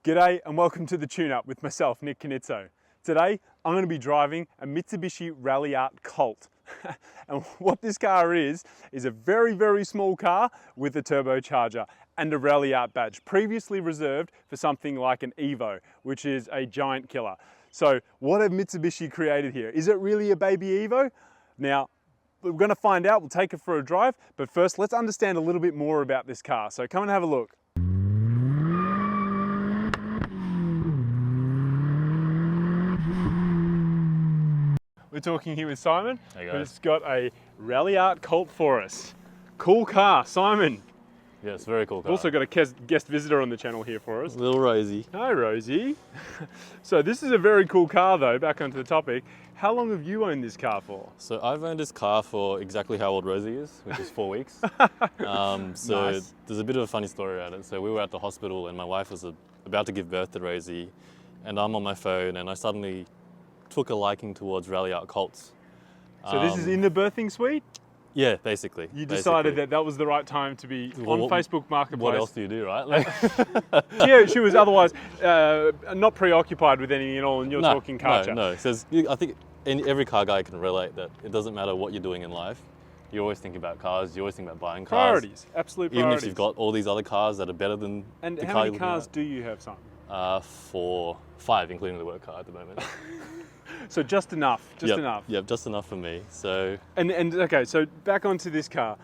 G'day and welcome to the Tune-Up with myself, Nick Canizzo. Today, I'm going to be driving a Mitsubishi Ralliart Colt. And what this car is a very, very small car with a turbocharger and a Ralliart badge, previously reserved for something like an Evo, which is a giant killer. So what have Mitsubishi created here? Is it really a baby Evo? Now, we're going to find out. We'll take it for a drive, but first let's understand a little bit more about this car. So come and have a look. We're talking here with Simon, who's got a Ralliart Colt for us. Cool car, Simon. Yeah, it's a very cool car. We've also got a guest visitor on the channel here for us. Little Rosie. Hi, Rosie. So this is a very cool car though, back onto the topic. How long have you owned this car for? So I've owned this car for exactly how old Rosie is, which is 4 weeks. Nice. There's a bit of a funny story around it. So we were at the hospital and my wife was about to give birth to Rosie, and I'm on my phone and I suddenly took a liking towards Ralliart Colts. So this is in the birthing suite? Yeah, basically. You decided that was the right time to be on Facebook Marketplace. What else do you do, right? Like, yeah, she was otherwise not preoccupied with anything at all, and you're talking car chat. No. I think every car guy can relate that it doesn't matter what you're doing in life. You always think about cars. You always think about buying cars. Priorities, absolute priorities. Even if you've got all these other cars that are better than and the car. And how many cars do you have, Simon? 5, including the work car at the moment. So just enough, enough. Yep, just enough for me. So and okay, so back onto this car.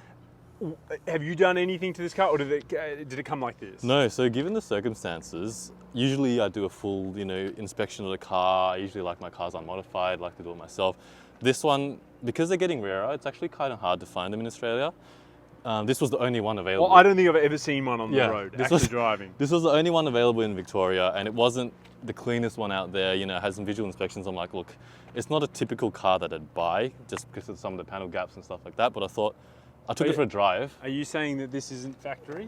Have you done anything to this car, or did it come like this? No. So given the circumstances, usually I do a full, inspection of the car. I usually like my cars unmodified, like to do it myself. This one, because they're getting rarer, it's actually kind of hard to find them in Australia. This was the only one available. Well, I don't think I've ever seen one on the road driving. This was the only one available in Victoria, and it wasn't the cleanest one out there. It had some visual inspections. I'm like, look, it's not a typical car that I'd buy just because of some of the panel gaps and stuff like that. But I thought, I took it for a drive. Are you saying that this isn't factory?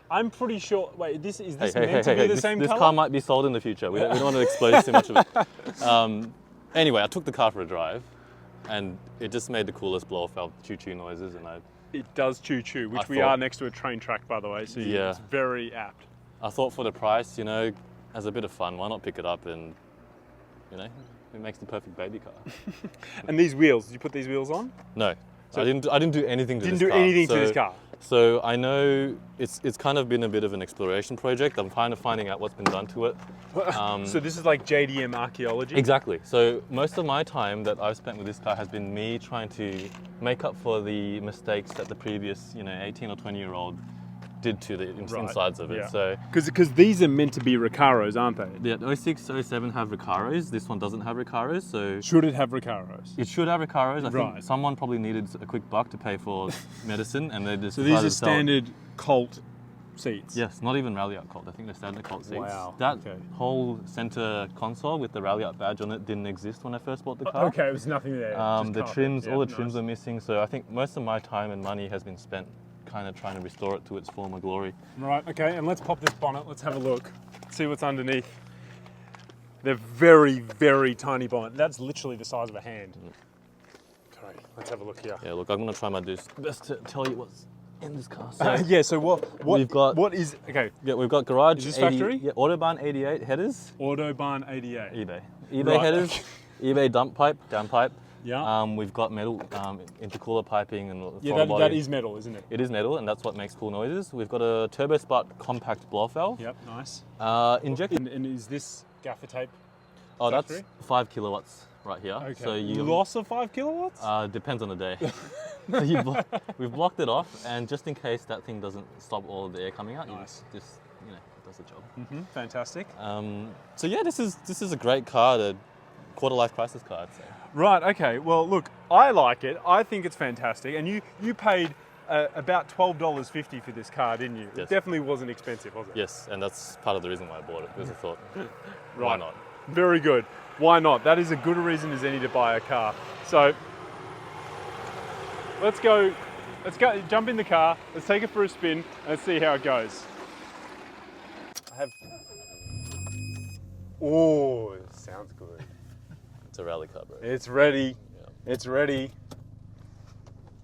I'm pretty sure. Wait, is this meant to be the same this color? This car might be sold in the future. We don't want to expose too much of it. Anyway, I took the car for a drive, and it just made the coolest blow-off valve choo-choo noises, and It does choo-choo, which we are next to a train track, by the way, so it's very apt. I thought for the price, as a bit of fun, why not pick it up and, it makes the perfect baby car. And these wheels, did you put these wheels on? No, so I didn't do anything to this car. Didn't do anything to this car? So I know it's kind of been a bit of an exploration project. I'm kind of finding out what's been done to it. So this is like JDM archaeology? Exactly. So most of my time that I've spent with this car has been me trying to make up for the mistakes that the previous, 18 or 20-year-old did to the insides of it. Yeah. So because these are meant to be Recaros, aren't they? the 06, 07 have Recaros. This one doesn't have Recaros. So should it have Recaros? it should have Recaros. I think someone probably needed a quick buck to pay for medicine, and they just so these are standard Colt seats. Yes, not even Ralliart Colt. I think they're standard Colt seats. Wow. That whole center console with the Ralliart badge on it didn't exist when I first bought the car. Okay, it was nothing there. The trims, all the trims are missing. So I think most of my time and money has been spent kind of trying to restore it to its former glory. Right, okay, and let's pop this bonnet. Let's have a look. See what's underneath. They're very, very tiny bonnet. That's literally the size of a hand. Okay, let's have a look here. Yeah, look, I'm going to try my best to tell you what's in this car. So yeah, so what is, okay. Yeah, we've got garage. Is this factory? Yeah, Autobahn 88 headers. Autobahn 88. eBay headers, eBay dump pipe, down pipe. Yeah. We've got metal intercooler piping and that is metal, isn't it? It is metal, and that's what makes cool noises. We've got a turbo spark compact blow-off valve. Yep, nice. Injected. And is this gaffer tape? Oh, factory? That's 5 kilowatts right here. Okay. So loss of 5 kilowatts? Depends on the day. So we've blocked it off, and just in case that thing doesn't stop all of the air coming out, nice. it does the job. Fantastic. So yeah, this is a great car, the quarter life crisis car, I'd say. Right, okay. Well, look, I like it. I think it's fantastic. And you paid about $12.50 for this car, didn't you? Yes. It definitely wasn't expensive, was it? Yes, and that's part of the reason why I bought it, because I thought, why not? Very good. Why not? That is a good reason as any to buy a car. So let's go, jump in the car, let's take it for a spin, and let's see how it goes. Oh, it sounds good. It's a rally car, bro. It's ready. Yeah. It's ready.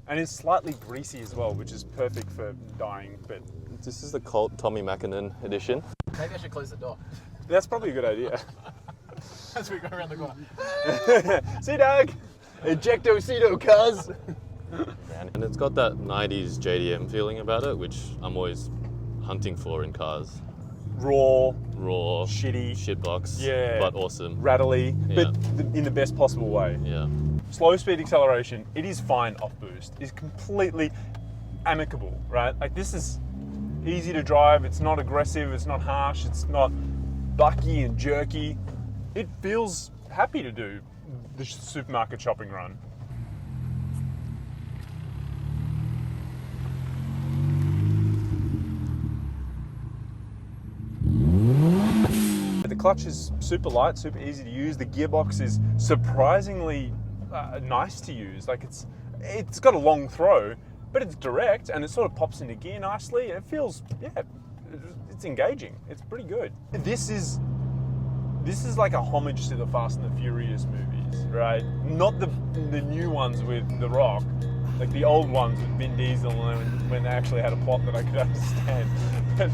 And it's slightly greasy as well, which is perfect for dying, but This is the Colt Tommy Mackinnon edition. Maybe I should close the door That's probably a good idea. as we go around the corner. See, Doug? Ejecto-cedo, cuz. And it's got that 90s JDM feeling about it, which I'm always hunting for in cars. Raw, Raw, shitty, shitbox, yeah, but awesome. rattly, Yeah. but in the best possible way. Yeah. Slow speed acceleration, it is fine off boost. It's completely amicable, right? Like, this is easy to drive. It's not aggressive. It's not harsh. It's not bucky and jerky. It feels happy to do the supermarket shopping run. The clutch is super light, super easy to use. The gearbox is surprisingly nice to use. Like, it's got a long throw, but it's direct and it sort of pops into gear nicely. It feels, yeah, it's engaging. It's pretty good. This is like a homage to the Fast and the Furious movies, right? Not the new ones with The Rock, like the old ones with Vin Diesel when they actually had a plot that I could understand. But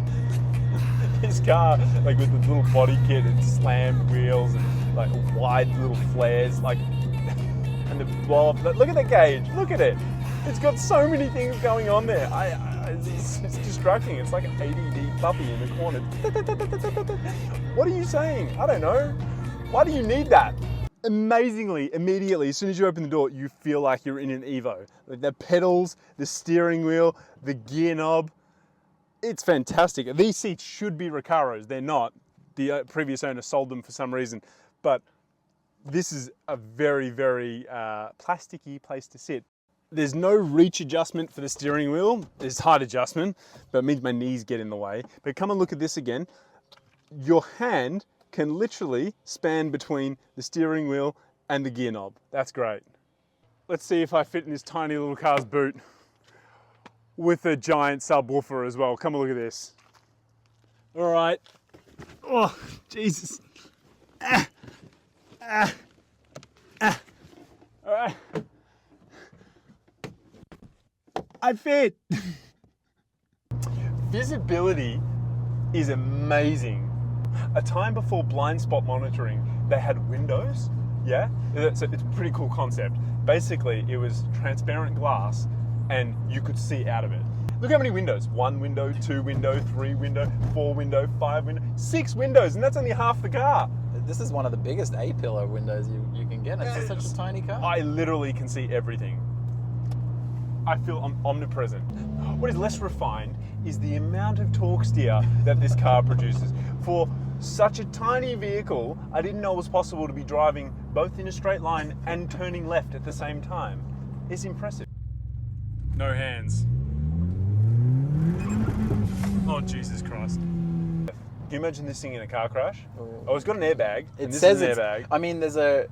this car, like with the little body kit and slammed wheels and like wide little flares, like, and the blow up. Look at the gauge. Look at it. It's got so many things going on there. It's distracting. It's like an ADD puppy in the corner. What are you saying? I don't know. Why do you need that? Amazingly, immediately, as soon as you open the door, you feel like you're in an Evo. Like the pedals, the steering wheel, the gear knob. It's fantastic. These seats should be Recaros. They're not. The previous owner sold them for some reason. But this is a very, very plasticky place to sit. There's no reach adjustment for the steering wheel. There's height adjustment, but it means my knees get in the way. But come and look at this again. Your hand can literally span between the steering wheel and the gear knob. That's great. Let's see if I fit in this tiny little car's boot with a giant subwoofer as well. Come and look at this. All right. Oh, Jesus. All right. I fit. Visibility is amazing. A time before blind spot monitoring, they had windows. Yeah, so it's a pretty cool concept. Basically, it was transparent glass and you could see out of it. Look how many windows. 1 window, 2 window, 3 window, 4 window, 5 window, 6 windows, and that's only half the car. This is one of the biggest A-pillar windows you can get. It's just such a tiny car. I literally can see everything. I feel omnipresent. What is less refined is the amount of torque steer that this car produces. For such a tiny vehicle, I didn't know it was possible to be driving both in a straight line and turning left at the same time. It's impressive. No hands. Oh, Jesus Christ. Can you imagine this thing in a car crash? Oh, it's got an airbag. It and this says is an airbag. I mean, there's a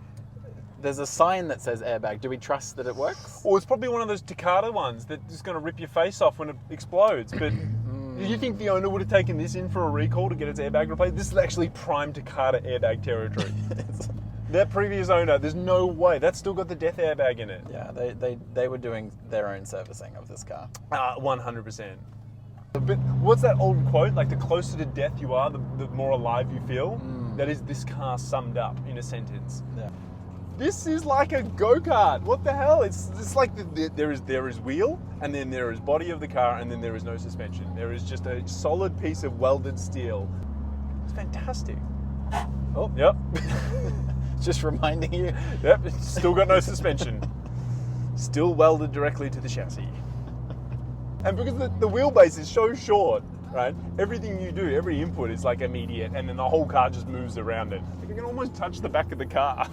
sign that says airbag. Do we trust that it works? Or it's probably one of those Takata ones that's just going to rip your face off when it explodes. But do you think the owner would have taken this in for a recall to get its airbag replaced? This is actually prime Takata airbag territory. Their previous owner, there's no way. That's still got the death airbag in it. Yeah, they were doing their own servicing of this car. 100%. But what's that old quote? Like, the closer to death you are, the more alive you feel. That is this car summed up in a sentence. Yeah. This is like a go-kart. What the hell? It's like there is wheel, and then there is body of the car, and then there is no suspension. There is just a solid piece of welded steel. It's fantastic. Oh, yep. Just reminding you. Yep, it's still got no suspension. Still welded directly to the chassis. And because the wheelbase is so short, right? Everything you do, every input is like immediate, and then the whole car just moves around it. Like, you can almost touch the back of the car.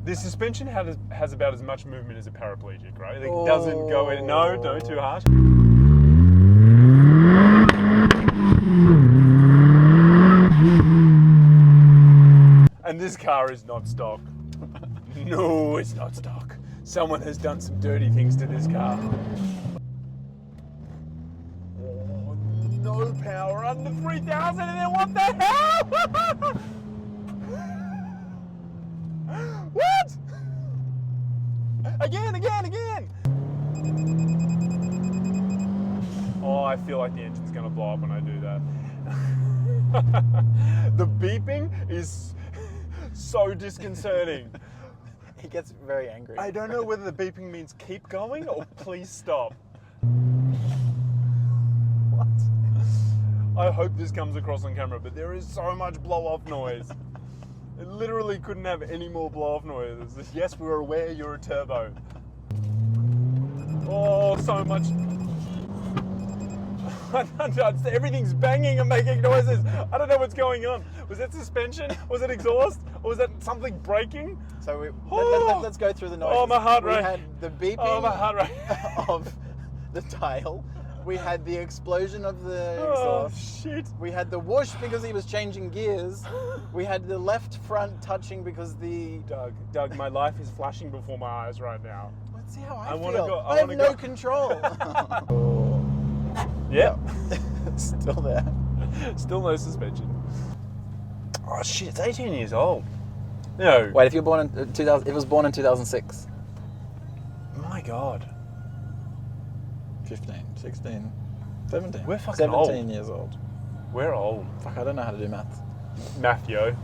The suspension has about as much movement as a paraplegic, right? It doesn't go in. No, too harsh. And this car is not stock. No, it's not stock. Someone has done some dirty things to this car. Oh, no power under 3,000, and then what the hell? What? Again. I feel like the engine's gonna blow up when I do that. The beeping is so disconcerting. He gets very angry. I don't know whether the beeping means keep going or please stop. What? I hope this comes across on camera, but there is so much blow-off noise. It literally couldn't have any more blow-off noises. Yes, we're aware you're a turbo. Oh, so much. Everything's banging and making noises. I don't know what's going on. Was that suspension? Was it exhaust? Or was that something breaking? So let's go through the noises. Oh, my heart rate. We had the beeping Oh, my heart rate. of the dial. We had the explosion of the Oh, exhaust. shit. We had the whoosh because he was changing gears. We had the left front touching because the... Doug, my life is flashing before my eyes right now. Let's see how I wanna feel. go- I have wanna no go. control. Yeah. Still there. Still no suspension. Oh shit, it's 18 years old. No. Wait, if you're born in 2000, it was born in 2006. My God. 15, 16, 17. We're fucking 17 old. years old. We're old. Fuck, I don't know how to do maths. Matthew.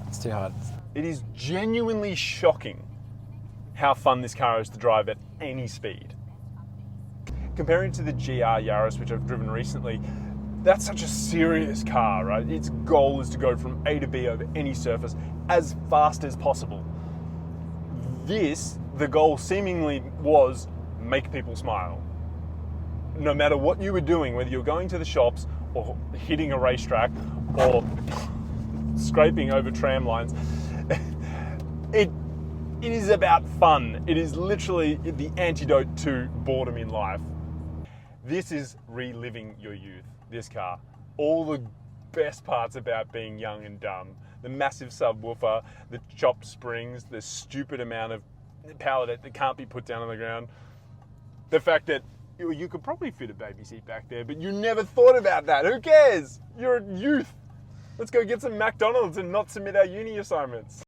It's too hard. It is genuinely shocking how fun this car is to drive at any speed. Comparing to the GR Yaris, which I've driven recently, that's such a serious car, right? Its goal is to go from A to B over any surface as fast as possible. This, the goal seemingly was make people smile. No matter what you were doing, whether you're going to the shops or hitting a racetrack or scraping over tram lines, it is about fun. It is literally the antidote to boredom in life. This is reliving your youth, this car. All the best parts about being young and dumb. The massive subwoofer, the chopped springs, the stupid amount of power that can't be put down on the ground. The fact that you could probably fit a baby seat back there, but you never thought about that. Who cares? You're a youth. Let's go get some McDonald's and not submit our uni assignments.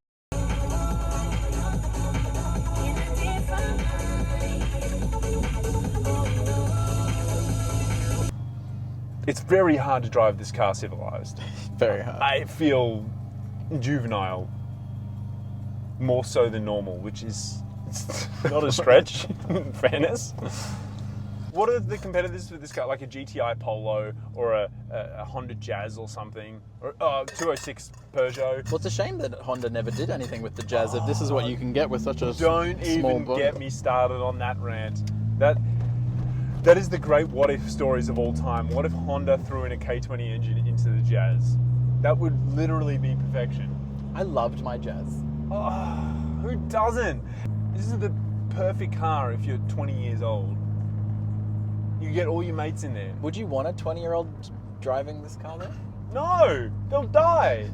It's very hard to drive this car civilized. Very hard. I feel juvenile, more so than normal, which is not a stretch, in fairness. What are the competitors for this car? Like a GTI Polo or a Honda Jazz or something? Or 206 Peugeot? Well, it's a shame that Honda never did anything with the Jazz. If this is what you can get with such a Don't small even body. get me started on that rant. That is the great what-if stories of all time. What if Honda threw in a K20 engine into the Jazz? That would literally be perfection. I loved my Jazz. Oh, who doesn't? This is the perfect car if you're 20 years old. You get all your mates in there. Would you want a 20-year-old driving this car though? No, they'll die.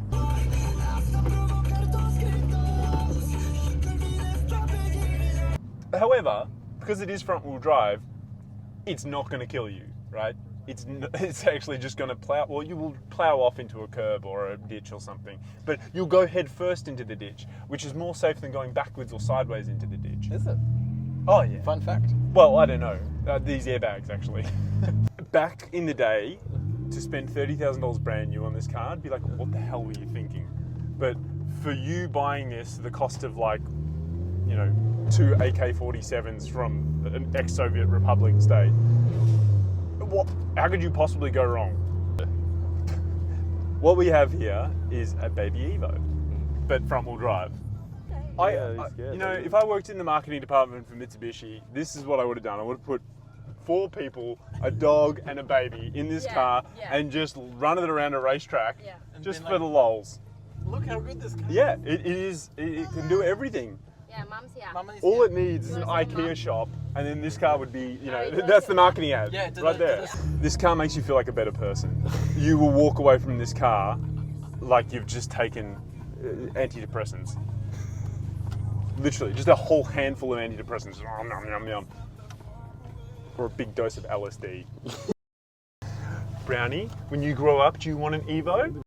However, because it is front-wheel drive, it's not going to kill you, right? It's actually just going to plow. Well, you will plow off into a curb or a ditch or something, but you'll go head first into the ditch, which is more safe than going backwards or sideways into the ditch. Is it? Oh yeah. Fun fact. Well, I don't know. These airbags, actually. Back in the day, to spend $30,000 brand new on this car, I'd be like, what the hell were you thinking? But for you buying this, the cost of like, you know, 2 AK-47s from an ex-Soviet Republic state, how could you possibly go wrong? What we have here is a baby Evo, but front-wheel drive. You know, if I worked in the marketing department for Mitsubishi, this is what I would have done. I would have put 4 people, a dog and a baby in this car and just run it around a racetrack just for the lols. Look how good this car is. Yeah, it can do everything. Yeah, mom's here. All it needs is an IKEA shop, and then this car would be, you know, that's the marketing ad right there. This car makes you feel like a better person. You will walk away from this car like you've just taken antidepressants. Literally, just a whole handful of antidepressants. Yum, yum, yum, yum. Or a big dose of LSD. Brownie, when you grow up, do you want an Evo?